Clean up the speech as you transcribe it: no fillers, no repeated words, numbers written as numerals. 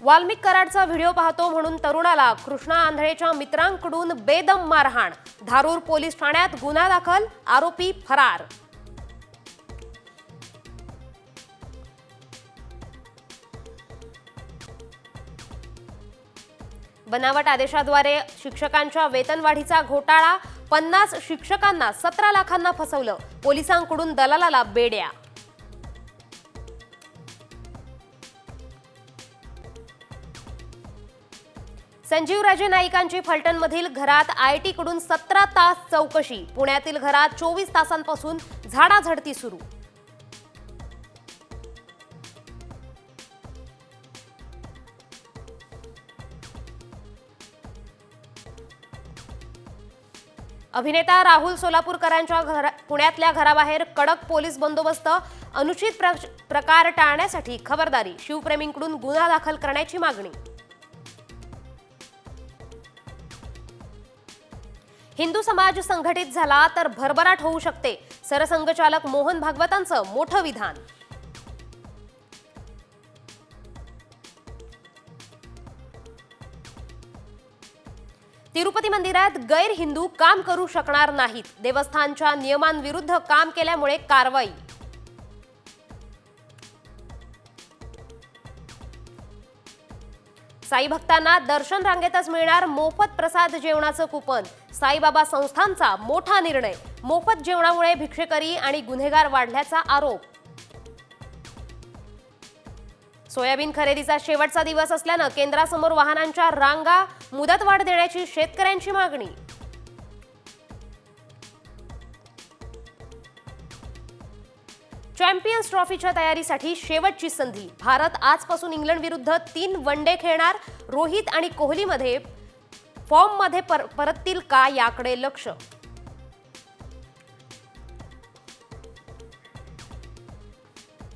Valmik कराडचा video पाहतो म्हणून तरुणाला कृष्णा आंधळेच्या मित्रांकडून बेदम मारहाण, धारूर पोलीस ठाण्यात गुन्हा दाखल, आरोपी फरार। बनावट आदेशाद्वारे शिक्षकांच्या वेतनवाढीचा घोटाळा, 50 शिक्षकांना 17 लाखांना फसवलं, पोलिसांकडून दलालाला बेड्या। संजीवराजे नाईकांची फलटणमधील घरात आयटी कडून 17 तास चौकशी, पुण्यातील घरात 24 तासांपासून झाडाझडती सुरू। अभिनेता राहुल सोलापूरकरांच्या पुण्यातल्या घराबाहेर कडक पोलीस बंदोबस्त, अनुचित प्रकार टाळण्यासाठी खबरदारी, शिवप्रेमींकडून गुन्हा दाखल करण्याची मागणी। हिंदू समाज संघटित झाला तर भरभराट होऊ शकते, सरसंघचालक मोहन भागवतांचं मोठं विधान। तिरुपती मंदिरात गैर हिंदू काम करू शकणार नाहीत, देवस्थानच्या नियमांविरुद्ध काम केल्यामुळे कारवाई। साई भक्तांना दर्शन रांगेतच मिळणार मोफत प्रसाद जेवणाचं कुपन, साईबाबा संस्थांचा मोठा निर्णय, मोफत जेवणामुळे भिक्षेकरी आणि गुन्हेगार वाढल्याचा आरोप। सोयाबीन खरेदीचा शेवटचा दिवस असल्यानं केंद्रासमोर वाहनांच्या रांगा, मुदतवाढ देण्याची शेतकऱ्यांची मागणी। चॅम्पियन्स ट्रॉफीच्या तयारीसाठी शेवटची संधी, भारत आजपासून इंग्लंड विरुद्ध 3 वनडे खेळणार, रोहित आणि कोहलीमध्ये फॉर्ममध्ये परततील का याकडे लक्ष।